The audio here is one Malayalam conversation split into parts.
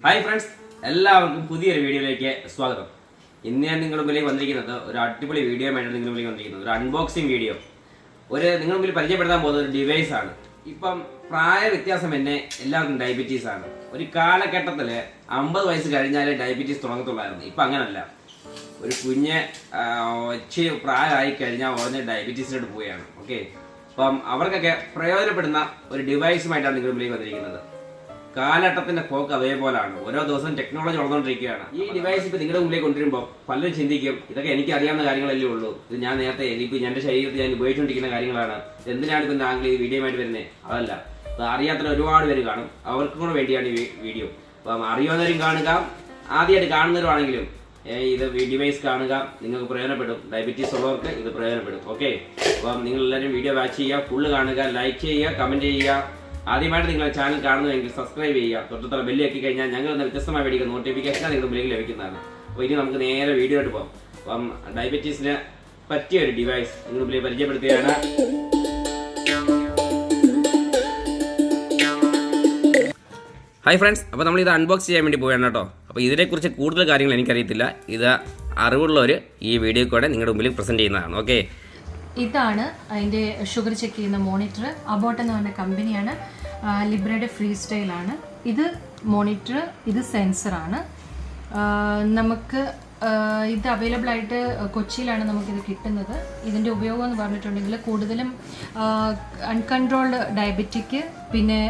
ഹായ് ഫ്രണ്ട്സ്, എല്ലാവർക്കും പുതിയൊരു വീഡിയോയിലേക്ക് സ്വാഗതം. ഇന്ന് ഞാൻ നിങ്ങളുടെ മുമ്പിലേക്ക് വന്നിരിക്കുന്നത് ഒരു അടിപൊളി വീഡിയോ ആയിട്ടാണ് നിങ്ങളുടെ മുമ്പിലേക്ക് വന്നിരിക്കുന്നത്. ഒരു അൺബോക്സിങ് വീഡിയോ, നിങ്ങളുടെ മുമ്പിൽ പരിചയപ്പെടുത്താൻ പോകുന്ന ഒരു ഡിവൈസാണ്. ഇപ്പം പ്രായ വ്യത്യാസം തന്നെ എല്ലാവർക്കും ഡയബറ്റീസ് ആണ്. ഒരു കാലഘട്ടത്തിൽ 50 വയസ്സ് കഴിഞ്ഞാലേ ഡയബറ്റീസ് തുടങ്ങത്തുള്ളായിരുന്നു. ഇപ്പം അങ്ങനല്ല. ഒരു കുഞ്ഞ് ഇച്ചിരി പ്രായമായി കഴിഞ്ഞാൽ ഉടനെ ഡയബറ്റീസിലോട്ട് പോവുകയാണ്. ഓക്കെ, അപ്പം അവർക്കൊക്കെ പ്രയോജനപ്പെടുന്ന ഒരു ഡിവൈസുമായിട്ടാണ് നിങ്ങളുടെ മുമ്പിലേക്ക് വന്നിരിക്കുന്നത്. കാലഘട്ടത്തിന്റെ പോക്ക് അതേപോലാണ്. ഓരോ ദിവസവും ടെക്നോളജി വളർന്നുകൊണ്ടിരിക്കുകയാണ്. ഈ ഡിവൈസ് ഇപ്പൊ നിങ്ങളുടെ മുമ്പിലേക്ക് കൊണ്ടുവരുമ്പോൾ പലരും ചിന്തിക്കും, ഇതൊക്കെ എനിക്ക് അറിയാവുന്ന കാര്യങ്ങളല്ലേ ഉള്ളൂ, ഇത് ഞാൻ നേരത്തെ എന്റെ ശരീരത്തിൽ ഞാൻ ഉപയോഗിച്ചുകൊണ്ടിരിക്കുന്ന കാര്യങ്ങളാണ്, എന്തിനാണ് ഇപ്പം താങ്കൾ ഈ വീഡിയോ ആയിട്ട് വരുന്നത്? അതല്ല, അത് അറിയാത്ത ഒരുപാട് പേര് കാണും. അവർക്കും കൂടെ വേണ്ടിയാണ് ഈ വീഡിയോ. അപ്പം അറിയാവുന്നവരും കാണുക, ആദ്യമായിട്ട് കാണുന്നവരാണെങ്കിലും ഇത് ഡിവൈസ് കാണുക, നിങ്ങൾക്ക് പ്രയോജനപ്പെടും. ഡയബറ്റീസ് ഉള്ളവർക്ക് ഇത് പ്രയോജനപ്പെടും. ഓക്കെ, അപ്പം നിങ്ങൾ എല്ലാവരും വീഡിയോ വാച്ച് ചെയ്യുക, ഫുള്ള് കാണുക, ലൈക്ക് ചെയ്യുക, കമന്റ് ചെയ്യുക. ആദ്യമായിട്ട് നിങ്ങളുടെ ചാനൽ കാണുന്നതെങ്കിൽ സബ്സ്ക്രൈബ് ചെയ്യുക. തൊട്ടടുത്തുള്ള ബെല്ല് ആക്കി കഴിഞ്ഞാൽ ഞങ്ങൾ വ്യത്യസ്തമായ വീഡിയോ നോട്ടിഫിക്കേഷൻ നിങ്ങളുടെ മുന്നിലേക്ക് ലഭിക്കുന്നതാണ്. അപ്പോൾ ഇനി നമുക്ക് നേരെ വീഡിയോ ആയിട്ട് പോകാം. അപ്പം ഡയബറ്റീസിന് പറ്റിയ ഒരു ഡിവൈസ് നിങ്ങളുടെ മുന്നിൽ പരിചയപ്പെടുത്തുകയാണ്. ഹായ് ഫ്രണ്ട്സ്, അപ്പോൾ നമ്മൾ ഇത് അൺബോക്സ് ചെയ്യാൻ വേണ്ടി പോവുകയാണ് കേട്ടോ. അപ്പോൾ ഇതിനെക്കുറിച്ച് കൂടുതൽ കാര്യങ്ങൾ എനിക്കറിയത്തില്ല. ഇത് അറിവുള്ളവർ ഈ വീഡിയോ കൂടെ നിങ്ങളുടെ മുമ്പിൽ പ്രസൻറ്റ് ചെയ്യുന്നതാണ്. ഓക്കെ, ഇതാണ് അതിൻ്റെ ഷുഗർ ചെക്ക് ചെയ്യുന്ന മോണിറ്റർ. അബോട്ട് എന്ന് പറഞ്ഞ കമ്പനിയാണ്. ലിബ്രയുടെ FreeStyle ആണ് ഇത്. മോണിറ്റർ, ഇത് സെൻസറാണ്. നമുക്ക് ഇത് അവൈലബിൾ ആയിട്ട് കൊച്ചിയിലാണ് നമുക്കിത് കിട്ടുന്നത്. ഇതിൻ്റെ ഉപയോഗം എന്ന് പറഞ്ഞിട്ടുണ്ടെങ്കിൽ കൂടുതലും അൺകൺട്രോൾഡ് ഡയബറ്റിക്, പിന്നെ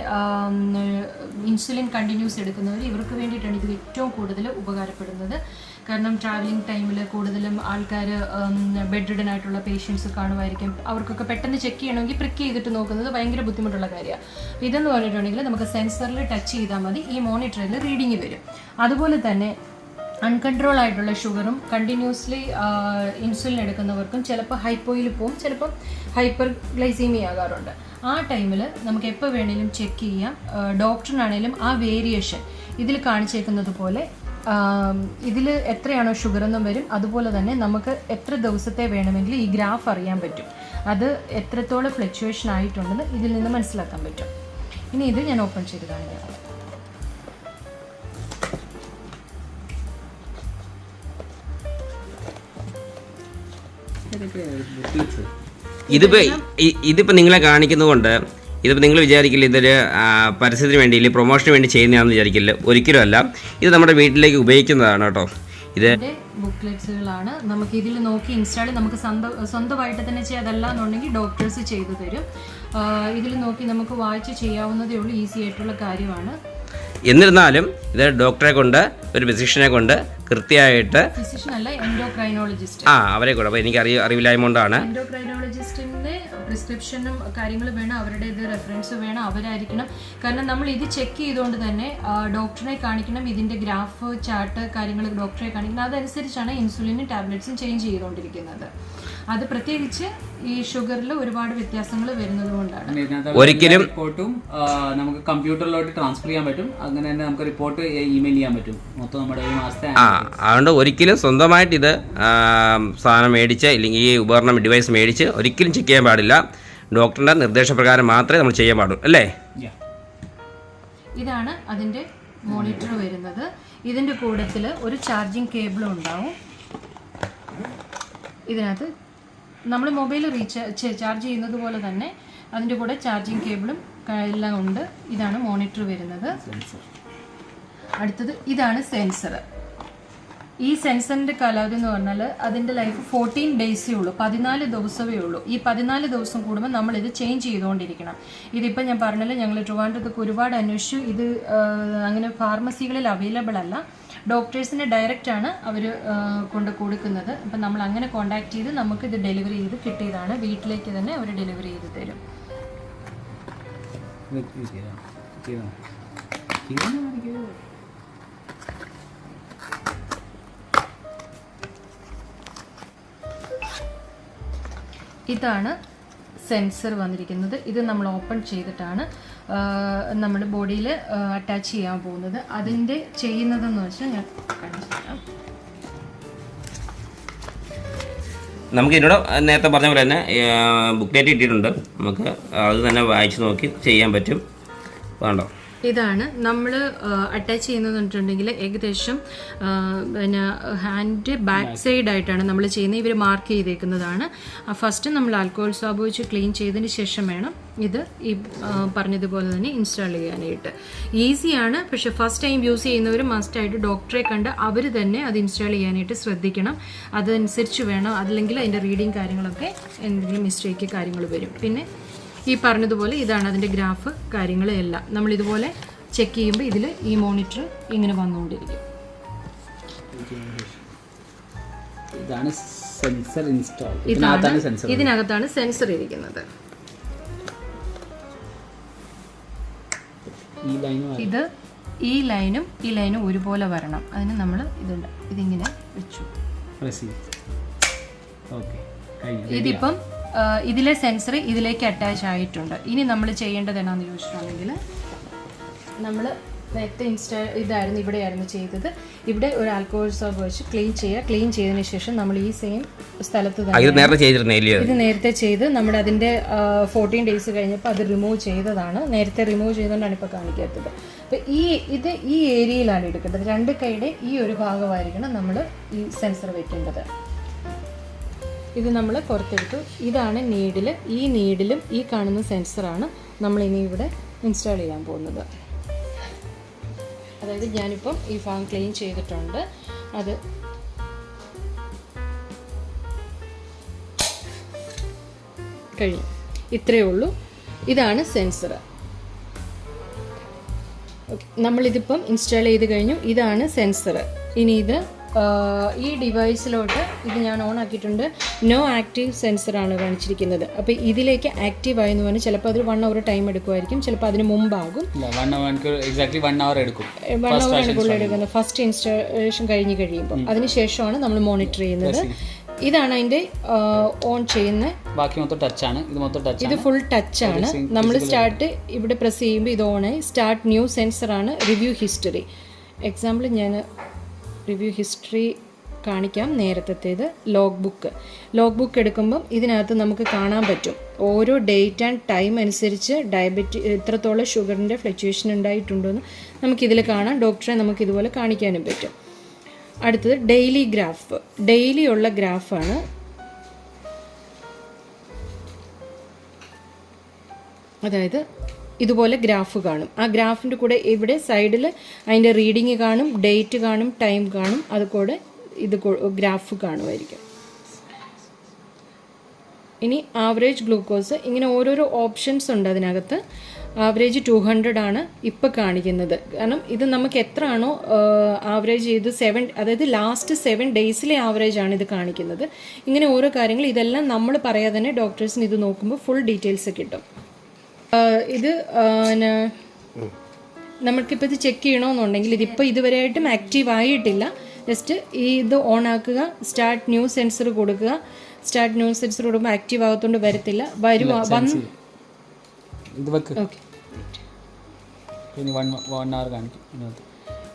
ഇൻസുലിൻ കണ്ടിന്യൂസ് എടുക്കുന്നവർ, ഇവർക്ക് വേണ്ടിയിട്ടാണ് ഇത് ഏറ്റവും കൂടുതൽ ഉപകാരപ്പെടുന്നത്. കാരണം ട്രാവലിംഗ് ടൈമിൽ കൂടുതലും ആൾക്കാർ ബെഡ് റിഡൻ ആയിട്ടുള്ള പേഷ്യൻസ് കാണുമായിരിക്കും. അവർക്കൊക്കെ പെട്ടെന്ന് ചെക്ക് ചെയ്യണമെങ്കിൽ പ്രിക്ക് ചെയ്തിട്ട് നോക്കുന്നത് ഭയങ്കര ബുദ്ധിമുട്ടുള്ള കാര്യമാണ്. ഇതെന്ന് പറഞ്ഞിട്ടുണ്ടെങ്കിൽ നമുക്ക് സെൻസറിൽ ടച്ച് ചെയ്താൽ മതി, ഈ മോണിറ്ററിൽ റീഡിങ് വരും. അതുപോലെ തന്നെ അൺകൺട്രോൾ ആയിട്ടുള്ള ഷുഗറും കണ്ടിന്യൂസ്ലി ഇൻസുലിൻ എടുക്കുന്നവർക്കും ചിലപ്പോൾ ഹൈപ്പോയിൽ പോവും, ചിലപ്പം ഹൈപ്പർ ഗ്ലൈസീമിയ ആകാറുണ്ട്. ആ ടൈമിൽ നമുക്ക് എപ്പോൾ വേണേലും ചെക്ക് ചെയ്യാം. ഡോക്ടറിനാണേലും ആ വേരിയേഷൻ ഇതിൽ കാണിച്ചേക്കുന്നത് പോലെ ഇതിൽ എത്രയാണോ ഷുഗർ എന്നും വരും. അതുപോലെ തന്നെ നമുക്ക് എത്ര ദിവസത്തെ വേണമെങ്കിൽ ഈ ഗ്രാഫ് അറിയാൻ പറ്റും. അത് എത്രത്തോളം ഫ്ലക്ച്വേഷൻ ആയിട്ടുണ്ടെന്ന് ഇതിൽ നിന്ന് മനസ്സിലാക്കാൻ പറ്റും. ഇനി ഇത് ഞാൻ ഓപ്പൺ ചെയ്ത് കാണിക്കാം. ഇതിപ്പോൾ നിങ്ങളെ കാണിക്കുന്നതുകൊണ്ട് ഇതിപ്പോൾ നിങ്ങൾ വിചാരിക്കില്ല ഇതൊരു പരസ്യത്തിന് വേണ്ടി ഇല്ല പ്രൊമോഷന് വേണ്ടി ചെയ്യുന്നതാണെന്ന് വിചാരിക്കില്ല. ഒരിക്കലും അല്ല, ഇത് നമ്മുടെ വീട്ടിലേക്ക് ഉപയോഗിക്കുന്നതാണ് കേട്ടോ. ഇത് ബുക്ക്ലെറ്റ്സുകളാണ്. നമുക്ക് ഇതിൽ നോക്കി ഇൻസ്റ്റാൾ നമുക്ക് സ്വന്തമായിട്ട് തന്നെ ചെയ്യാം. അതല്ല എന്നുണ്ടെങ്കിൽ ഡോക്ടേഴ്സ് ചെയ്തു തരും. ഇതിൽ നോക്കി നമുക്ക് വായിച്ച് ചെയ്യാവുന്നതേ ഉള്ളൂ. ഈസി ആയിട്ടുള്ള കാര്യമാണ്. എന്നിരുന്നാലും ഇത് ഡോക്ടറെ കൊണ്ട്, ഒരു ഫിസിഷ്യനെ കൊണ്ട് കൃത്യമായിട്ട്, അവരെ കൂടെ, അപ്പോൾ എനിക്ക് അറിവില്ലായ്മ കൊണ്ടാണ്. എൻഡോക്രൈനോളജിസ്റ്റിന്റെ പ്രിസ്ക്രിപ്ഷനും കാര്യങ്ങളും വേണം, അവരുടെ ഇത് റെഫറൻസ് വേണം, അവരായിരിക്കണം. കാരണം നമ്മൾ ഇത് ചെക്ക് ചെയ്തുകൊണ്ട് തന്നെ ഡോക്ടറെ കാണിക്കണം. ഇതിന്റെ ഗ്രാഫ് ചാർട്ട് കാര്യങ്ങൾ ഡോക്ടറെ കാണിക്കണം. അതനുസരിച്ചാണ് ഇൻസുലിനും ടാബ്ലറ്റ്സും ചേഞ്ച് ചെയ്തുകൊണ്ടിരിക്കുന്നത്. അത് പ്രത്യേകിച്ച് ഈ ഷുഗറിൽ ഒരുപാട് വ്യത്യാസങ്ങൾ വരുന്നത് കൊണ്ടാണ്. ഒരിക്കലും റിപ്പോർട്ടും നമുക്ക് കമ്പ്യൂട്ടറിലോട്ട് ട്രാൻസ്ഫർ ചെയ്യാൻ പറ്റും. അങ്ങനെ തന്നെ നമുക്ക് റിപ്പോർട്ട് ഇമെയിൽ ചെയ്യാൻ പറ്റും. മൊത്തം നമ്മുടെ ഒരു മാസത്തെ. അതുകൊണ്ട് ഒരിക്കലും സ്വന്തമായിട്ട് ഇത് സാധനം മേടിച്ച്, ഇല്ലെങ്കിൽ ഈ ഉപകരണം ഡിവൈസ് മേടിച്ച് ഒരിക്കലും ചെക്ക് ചെയ്യാൻ പാടില്ല. ഡോക്ടറുടെ നിർദ്ദേശപ്രകാരം മാത്രമേ നമ്മൾ ചെയ്യാൻ പാടുള്ളൂ, അല്ലേ? ഇതാണ് അതിൻ്റെ മോണിറ്റർ വരുന്നത്. ഇതിൻ്റെ കൂട്ടത്തിൽ ഒരു ചാർജിങ് കേബിളും ഉണ്ടാവും. ഇതിനകത്ത് നമ്മൾ മൊബൈൽ ചാർജ് ചെയ്യുന്നത് പോലെ തന്നെ അതിൻ്റെ കൂടെ ചാർജിങ് കേബിളും എല്ലാം ഉണ്ട്. ഇതാണ് മോണിറ്റർ വരുന്നത്. അടുത്തത് ഇതാണ് സെൻസർ. ഈ സെൻസറിൻ്റെ കാലാവധി എന്ന് പറഞ്ഞാൽ അതിൻ്റെ ലൈഫ് 14 ഡേയ്സേ ഉള്ളൂ, 14 ദിവസമേ ഉള്ളൂ. ഈ 14 ദിവസം കൂടുമ്പോൾ നമ്മളിത് ചേഞ്ച് ചെയ്തുകൊണ്ടിരിക്കണം. ഇതിപ്പോൾ ഞാൻ പറഞ്ഞല്ലോ, ഞങ്ങൾ ട്രിവാൻഡ്രത്തൊക്കെ ഒരുപാട് അന്വേഷിച്ചു. ഇത് അങ്ങനെ ഫാർമസികളിൽ അവൈലബിൾ അല്ല. ഡോക്ടേഴ്സിന് ഡയറക്റ്റ് ആണ് അവർ കൊണ്ട് കൊടുക്കുന്നത്. അപ്പം നമ്മൾ അങ്ങനെ കോൺടാക്ട് ചെയ്ത് നമുക്കിത് ഡെലിവറി ചെയ്ത് കിട്ടിയതാണ്. വീട്ടിലേക്ക് തന്നെ അവർ ഡെലിവറി ചെയ്ത് തരും. ഇതാണ് സെൻസർ വന്നിരിക്കുന്നത്. ഇത് നമ്മൾ ഓപ്പൺ ചെയ്തിട്ടാണ് നമ്മൾ ബോഡിയിൽ അറ്റാച്ച് ചെയ്യാൻ പോകുന്നത്. അതിൻ്റെ ചെയ്യുന്നതെന്ന് വെച്ചാൽ ഞാൻ കാണിച്ചു തരാം. നമുക്ക് ഇതിനോട് നേരത്തെ പറഞ്ഞ പോലെ തന്നെ ബുക്ക്ലെറ്റ് ഇട്ടിട്ടുണ്ട്. നമുക്ക് അത് തന്നെ വായിച്ച് നോക്കി ചെയ്യാൻ പറ്റും. വേണ്ടോ? ഇതാണ് നമ്മൾ അറ്റാച്ച് ചെയ്യുന്നതെന്നുണ്ടെങ്കിൽ ഏകദേശം പിന്നെ ഹാൻഡ് ബാക്ക് സൈഡായിട്ടാണ് നമ്മൾ ചെയ്യുന്നത്. ഇവർ മാർക്ക് ചെയ്തേക്കുന്നതാണ്. ഫസ്റ്റ് നമ്മൾ ആൽക്കഹോൾ സ്വാബ് വെച്ച് ക്ലീൻ ചെയ്തതിന് ശേഷം വേണം ഇത് ഈ പറഞ്ഞതുപോലെ തന്നെ ഇൻസ്റ്റാൾ ചെയ്യാനായിട്ട്. ഈസിയാണ്, പക്ഷേ ഫസ്റ്റ് ടൈം യൂസ് ചെയ്യുന്നവർ മസ്റ്റായിട്ട് ഡോക്ടറെ കണ്ട് അവർ തന്നെ അത് ഇൻസ്റ്റാൾ ചെയ്യാനായിട്ട് ശ്രദ്ധിക്കണം. അതനുസരിച്ച് വേണം, അല്ലെങ്കിൽ അതിൻ്റെ റീഡിങ് കാര്യങ്ങളൊക്കെ എന്തെങ്കിലും മിസ്റ്റേക്ക് കാര്യങ്ങൾ വരും. പിന്നെ ഈ പറഞ്ഞതുപോലെ ഇതാണ് അതിൻ്റെ ഗ്രാഫ് കാര്യങ്ങളെല്ലാം. നമ്മളിതുപോലെ ചെക്ക് ചെയ്യുമ്പോൾ ഇതിൽ ഈ മോണിറ്റർ ഇങ്ങനെ വന്നുകൊണ്ടിരിക്കും. ഇതാണ് സെൻസർ ഇൻസ്റ്റാൾ. ഇതിനകത്താണ് സെൻസർ ഇരിക്കുന്നത്. ഇത് ഈ ലൈനും ഒരുപോലെ വരണം. അതിന് നമ്മൾ ഇതിങ്ങനെ വെച്ചു. ഇതിപ്പം ഇതിലെ സെൻസർ ഇതിലേക്ക് അറ്റാച്ച് ആയിട്ടുണ്ട്. ഇനി നമ്മൾ ചെയ്യേണ്ടത് എന്നാന്ന് ചോദിച്ചിട്ടുണ്ടെങ്കിൽ, നമ്മൾ നേരത്തെ ഇതായിരുന്നു ഇവിടെയായിരുന്നു ചെയ്തത്. ഇവിടെ ഒരു ആൽക്കഹോൾ സ്വാബ് വെച്ച് ക്ലീൻ ചെയ്തതിന് ശേഷം നമ്മൾ ഈ സെയിം സ്ഥലത്ത് തന്നെ ഇത് നേരത്തെ ചെയ്ത് നമ്മുടെ അതിൻ്റെ 14 days കഴിഞ്ഞപ്പോൾ അത് റിമൂവ് ചെയ്തതാണ്. നേരത്തെ റിമൂവ് ചെയ്തുകൊണ്ടാണ് ഇപ്പോൾ കാണിക്കാത്തത്. അപ്പോൾ ഈ ഏരിയയിലാണ് എടുക്കേണ്ടത്. 2 കൈയുടെ ഈ ഒരു ഭാഗമായിരിക്കണം നമ്മൾ ഈ സെൻസർ വെക്കേണ്ടത്. ഇത് നമ്മൾ പുറത്തെടുത്തു. ഇതാണ് നീഡിൽ. ഈ നീഡിലും ഈ കാണുന്ന സെൻസറാണ് നമ്മൾ ഇനി ഇവിടെ ഇൻസ്റ്റാൾ ചെയ്യാൻ പോകുന്നത്. അതായത് ഞാനിപ്പം ഈ ഭാഗം ക്ലീൻ ചെയ്തിട്ടുണ്ട്. അത് കഴിഞ്ഞു. ഇത്രയേ ഉള്ളൂ. ഇതാണ് സെൻസർ. നമ്മളിതിപ്പം ഇൻസ്റ്റാൾ ചെയ്ത് കഴിഞ്ഞു. ഇതാണ് സെൻസർ. ഇനി ഇത് ഈ ഡിവൈസിലോട്ട് ഇത് ഞാൻ ഓൺ ആക്കിയിട്ടുണ്ട്. നോ ആക്റ്റീവ് സെൻസറാണ് കാണിച്ചിരിക്കുന്നത്. അപ്പോൾ ഇതിലേക്ക് ആക്റ്റീവ് ആയെന്ന് പറഞ്ഞാൽ ചിലപ്പോൾ അത് 1 hour ടൈം എടുക്കുമായിരിക്കും, ചിലപ്പോൾ അതിന് മുമ്പാകും. 1 hour എടുക്കുന്നത് ഫസ്റ്റ് ഇൻസ്റ്റാളേഷൻ കഴിയുമ്പോൾ. അതിനുശേഷമാണ് നമ്മൾ മോണിറ്റർ ചെയ്യുന്നത്. ഇതാണ് അതിൻ്റെ ഓൺ ചെയ്യുന്ന. ബാക്കി മൊത്തം ടച്ചാണ്. ഇത് ഫുൾ ടച്ചാണ്. നമ്മൾ സ്റ്റാർട്ട് ഇവിടെ പ്രസ് ചെയ്യുമ്പോൾ ഇത് ഓണായി. സ്റ്റാർട്ട് ന്യൂ സെൻസറാണ്. Review history. എക്സാമ്പിൾ ഞാൻ റിവ്യൂ ഹിസ്റ്ററി കാണിക്കാം. നേരത്തേത് ലോഗ് ബുക്ക് എടുക്കുമ്പം ഇതിനകത്ത് നമുക്ക് കാണാൻ പറ്റും ഓരോ ഡേറ്റ് ആൻഡ് ടൈം അനുസരിച്ച് എത്രത്തോളം ഷുഗറിൻ്റെ ഫ്ലക്ച്വേഷൻ ഉണ്ടായിട്ടുണ്ടോയെന്ന് നമുക്കിതിൽ കാണാം. ഡോക്ടറെ നമുക്ക് ഇതുപോലെ കാണിക്കാനും പറ്റും. അടുത്തത് ഡെയിലി ഗ്രാഫ്. ഡെയിലി ഉള്ള ഗ്രാഫാണ്. അതായത് ഇതുപോലെ ഗ്രാഫ് കാണും. ആ ഗ്രാഫിൻ്റെ കൂടെ ഇവിടെ സൈഡിൽ അതിൻ്റെ റീഡിങ് കാണും, ഡേറ്റ് കാണും, ടൈം കാണും. അതുകൂടെ ഇത് ഗ്രാഫ് കാണുമായിരിക്കും. ഇനി ആവറേജ് ഗ്ലൂക്കോസ്. ഇങ്ങനെ ഓരോരോ ഓപ്ഷൻസ് ഉണ്ട് അതിനകത്ത്. ആവറേജ് 200 ആണ് ഇപ്പോൾ കാണിക്കുന്നത്. കാരണം ഇത് നമുക്ക് എത്ര ആണോ ആവറേജ് ചെയ്ത് 7, അതായത് ലാസ്റ്റ് 7 daysലെ ആവറേജ് ആണ് ഇത് കാണിക്കുന്നത്. ഇങ്ങനെ ഓരോ കാര്യങ്ങൾ ഇതെല്ലാം നമ്മൾ പറയാതെ തന്നെ ഡോക്ടേഴ്സിന് ഇത് നോക്കുമ്പോൾ ഫുൾ ഡീറ്റെയിൽസ് കിട്ടും. ഇത് നമുക്കിപ്പോൾ ഇത് ചെക്ക് ചെയ്യണമെന്നുണ്ടെങ്കിൽ ഇതിപ്പോൾ ഇതുവരെയായിട്ടും ആക്റ്റീവ് ആയിട്ടില്ല. ജസ്റ്റ് ഇത് ഓൺ ആക്കുക, സ്റ്റാർട്ട് ന്യൂ സെൻസർ കൊടുക്കുക. സ്റ്റാർട്ട് ന്യൂ സെൻസർ കൊടുക്കുമ്പോൾ ആക്റ്റീവ് ആകത്തോണ്ട് വരത്തില്ല.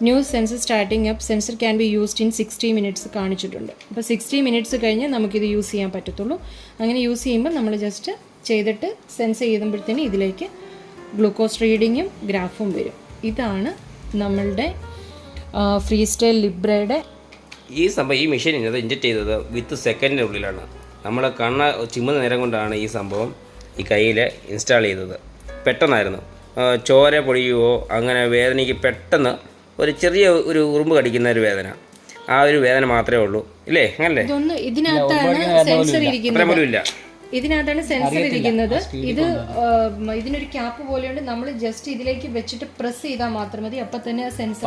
New sensor starting up. Sensor can be used in 60 minutes കാണിച്ചിട്ടുണ്ട്. അപ്പോൾ 60 minutes കഴിഞ്ഞ് നമുക്കിത് യൂസ് ചെയ്യാൻ പറ്റത്തുള്ളൂ. അങ്ങനെ യൂസ് ചെയ്യുമ്പോൾ നമ്മൾ ജസ്റ്റ് ചെയ്തിട്ട് സെൻസ് ചെയ്യുമ്പോഴത്തേന് ഇതിലേക്ക് ഗ്ലൂക്കോസ് റീഡിങ്ങും ഗ്രാഫും വരും. ഇതാണ് നമ്മളുടെ ഫ്രീസ്റ്റൈൽ ലിബ്രയുടെ ഈ സംഭവം. ഈ മെഷീൻ ഇഞ്ചക്ട് ചെയ്തത് വിത്ത് സെക്കൻഡിനുള്ളിലാണ്. നമ്മൾ ചിമ്മുന്ന നേരം കൊണ്ടാണ് ഈ സംഭവം ഈ കയ്യിൽ ഇൻസ്റ്റാൾ ചെയ്തത്. പെട്ടെന്നായിരുന്നു. ചോര പൊടിയുവോ അങ്ങനെ വേദനയ്ക്ക് പെട്ടെന്ന് ഒരു ചെറിയ ഒരു ഉറുമ്പ് കടിക്കുന്ന ഒരു വേദന, ആ ഒരു വേദന മാത്രമേ ഉള്ളൂ. ഇല്ലേ? അങ്ങനല്ലേ? ഇതിനകത്താണ് സെൻസർ ഇരിക്കുന്നത്. പോലും ഇല്ല. ഇതിനകത്താണ് സെൻസർ ഇരിക്കുന്നത്. ഇതിനൊരു ക്യാപ്പ് പോലെയുണ്ട്. നമ്മൾ ജസ്റ്റ് ഇതിലേക്ക് വെച്ചിട്ട് പ്രസ് ചെയ്താൽ മാത്രം മതി. അപ്പൊ തന്നെ സെൻസർ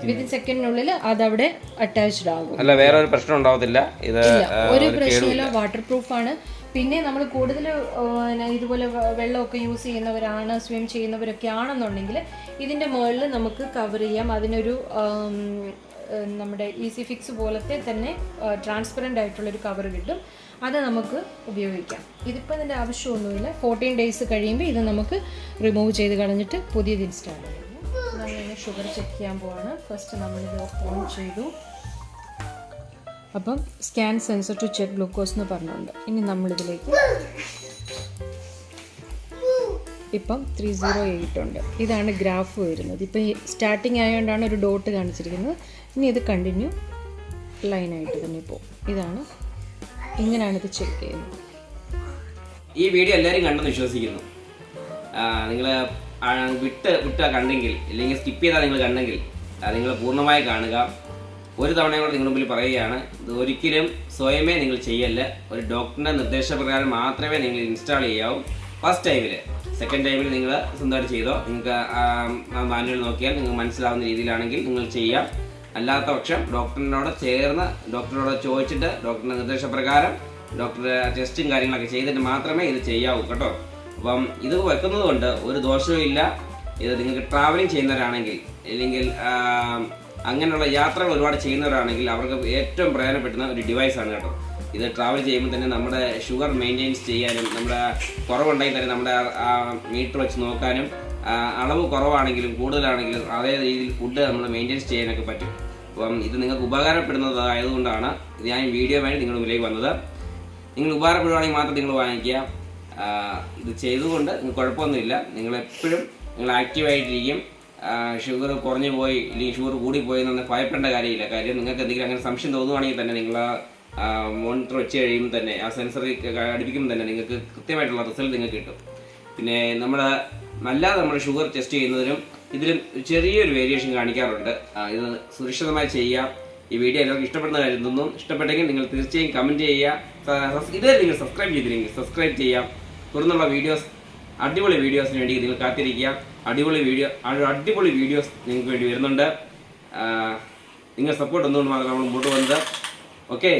വിത്തിൻ സെക്കൻഡിനുള്ളിൽ അതവിടെ അറ്റാച്ച്ഡ് ആകും. അല്ല, വേറെ ഒരു പ്രശ്നം ഉണ്ടാവത്തില്ല. ഇത് ഒരു പ്രശ്നമില്ല. വാട്ടർ പ്രൂഫ് ആണ്. പിന്നെ നമ്മൾ കൂടുതൽ ഇതുപോലെ വെള്ളമൊക്കെ യൂസ് ചെയ്യുന്നവരാണ്, സ്വിം ചെയ്യുന്നവരൊക്കെ ആണെന്നുണ്ടെങ്കിൽ ഇതിൻ്റെ മുകളിൽ നമുക്ക് കവർ ചെയ്യാം. അതിനൊരു നമ്മുടെ ഈസി ഫിക്സ് പോലത്തെ തന്നെ ട്രാൻസ്പെറൻ്റ് ആയിട്ടുള്ളൊരു കവർ കിട്ടും. അത് നമുക്ക് ഉപയോഗിക്കാം. ഇതിപ്പോൾ ഇതിൻ്റെ ആവശ്യമൊന്നുമില്ല. 14 days കഴിയുമ്പോൾ ഇത് നമുക്ക് റിമൂവ് ചെയ്ത് കളഞ്ഞിട്ട് പുതിയത് ഇൻസ്റ്റാൾ ചെയ്യുന്നു. നമ്മൾ ഷുഗർ ചെക്ക് ചെയ്യാൻ പോവാണ്. ഫസ്റ്റ് നമ്മളിത് ഓൺ ചെയ്തു. അപ്പം scan sensor to check glucose എന്ന് പറഞ്ഞുകൊണ്ട് ഇനി നമ്മളിതിലേക്ക് ഇപ്പം 308 ഉണ്ട്. ഇതാണ് ഗ്രാഫ് വരുന്നത്. ഇപ്പം സ്റ്റാർട്ടിങ് ആയതുകൊണ്ടാണ് ഒരു ഡോട്ട് കാണിച്ചിരിക്കുന്നത്. ഇനി ഇത് കണ്ടിന്യൂ ലൈനായിട്ട് തന്നെ പോകും. ഇങ്ങനെയാണ് ഇത് ചെക്ക് ചെയ്യുന്നത്. ഈ വീഡിയോ എല്ലാവരും കണ്ടെന്ന് വിശ്വസിക്കുന്നു. നിങ്ങൾ വിട്ട് കണ്ടെങ്കിൽ ഇല്ലെങ്കിൽ സ്കിപ്പ് ചെയ്താൽ നിങ്ങൾ കണ്ടെങ്കിൽ നിങ്ങൾ പൂർണ്ണമായി കാണുക. ഒരു തവണയും കൂടെ നിങ്ങളുടെ മുമ്പിൽ പറയുകയാണ്, ഇത് ഒരിക്കലും സ്വയമേ നിങ്ങൾ ചെയ്യല്ല. ഒരു ഡോക്ടറിൻ്റെ നിർദ്ദേശപ്രകാരം മാത്രമേ നിങ്ങൾ ഇൻസ്റ്റാൾ ചെയ്യാവൂ. ഫസ്റ്റ് ടൈമിൽ. സെക്കൻഡ് ടൈമിൽ നിങ്ങൾ സ്വന്തമായിട്ട് ചെയ്തോ. നിങ്ങൾക്ക് മാനുവൽ നോക്കിയാൽ നിങ്ങൾക്ക് മനസ്സിലാവുന്ന രീതിയിലാണെങ്കിൽ നിങ്ങൾ ചെയ്യാം. അല്ലാത്ത പക്ഷം ഡോക്ടറിനോട് ചേർന്ന് ഡോക്ടറിനോട് ചോദിച്ചിട്ട് ഡോക്ടറിൻ്റെ നിർദ്ദേശപ്രകാരം ഡോക്ടറുടെ ടെസ്റ്റും കാര്യങ്ങളൊക്കെ ചെയ്തിട്ട് മാത്രമേ ഇത് ചെയ്യാവൂ കേട്ടോ. അപ്പം ഇത് വെക്കുന്നത് കൊണ്ട് ഒരു ദോഷവും ഇല്ല. ഇത് നിങ്ങൾക്ക് ട്രാവലിംഗ് ചെയ്യുന്നവരാണെങ്കിൽ അല്ലെങ്കിൽ അങ്ങനെയുള്ള യാത്രകൾ ഒരുപാട് ചെയ്യുന്നവരാണെങ്കിൽ അവർക്ക് ഏറ്റവും പ്രയോജനപ്പെടുന്ന ഒരു ഡിവൈസാണ് കേട്ടോ. ഇത് ട്രാവൽ ചെയ്യുമ്പോൾ തന്നെ നമ്മുടെ ഷുഗർ മെയിൻറ്റെയിൻസ് ചെയ്യാനും നമ്മുടെ കുറവുണ്ടെങ്കിൽ തന്നെ നമ്മുടെ മീറ്റർ വെച്ച് നോക്കാനും അളവ് കുറവാണെങ്കിലും കൂടുതലാണെങ്കിലും അതേ രീതിയിൽ ഫുഡ് നമ്മൾ മെയിൻറ്റെയിൻസ് ചെയ്യാനൊക്കെ പറ്റും. അപ്പം ഇത് നിങ്ങൾക്ക് ഉപകാരപ്പെടുന്നതായതുകൊണ്ടാണ് ഇത് ഞാൻ വീഡിയോ വേണ്ടി നിങ്ങളുടെ മുന്നിലേക്ക് വന്നത്. നിങ്ങൾ ഉപകാരപ്പെടുവാണെങ്കിൽ മാത്രം നിങ്ങൾ വാങ്ങിക്കുക. ഇത് ചെയ്തുകൊണ്ട് നിങ്ങൾക്ക് കുഴപ്പമൊന്നുമില്ല. നിങ്ങളെപ്പോഴും നിങ്ങൾ ആക്റ്റീവായിട്ടിരിക്കും. ഷുഗർ കുറഞ്ഞു പോയി അല്ലെങ്കിൽ ഷുഗർ കൂടിപ്പോയി എന്നൊന്നും ഭയപ്പെടേണ്ട കാര്യമില്ല. കാര്യം നിങ്ങൾക്ക് എന്തെങ്കിലും അങ്ങനെ സംശയം തോന്നുവാണെങ്കിൽ തന്നെ നിങ്ങൾ മോണിറ്റർ വെച്ച് കഴിയുമ്പോൾ തന്നെ ആ സെൻസറി അടുപ്പിക്കുമ്പോൾ തന്നെ നിങ്ങൾക്ക് കൃത്യമായിട്ടുള്ള റിസൾട്ട് നിങ്ങൾക്ക് കിട്ടും. പിന്നെ അല്ലാതെ നമ്മൾ ഷുഗർ ടെസ്റ്റ് ചെയ്യുന്നതിനും ഇതിലും ചെറിയൊരു വേരിയേഷൻ കാണിക്കാറുണ്ട്. ഇത് സുരക്ഷിതമായി ചെയ്യാം. ഈ വീഡിയോ എല്ലാവർക്കും ഇഷ്ടപ്പെടുന്ന കാര്യം തോന്നും. ഇഷ്ടപ്പെട്ടെങ്കിൽ നിങ്ങൾ തീർച്ചയായും കമൻറ്റ് ചെയ്യുക. ഇതുവരെ നിങ്ങൾ സബ്സ്ക്രൈബ് ചെയ്തില്ലെങ്കിൽ സബ്സ്ക്രൈബ് ചെയ്യാം. തുടർന്നുള്ള അടിപൊളി വീഡിയോസിന് വേണ്ടി നിങ്ങൾ കാത്തിരിക്കുക. അടിപൊളി വീഡിയോസ് നിങ്ങൾക്ക് വേണ്ടി വരുന്നുണ്ട്. നിങ്ങൾ സപ്പോർട്ട് ഒന്നുകൊണ്ട് മാത്രം നമ്മൾ മുമ്പോട്ട് വന്നത്. ഓക്കെ.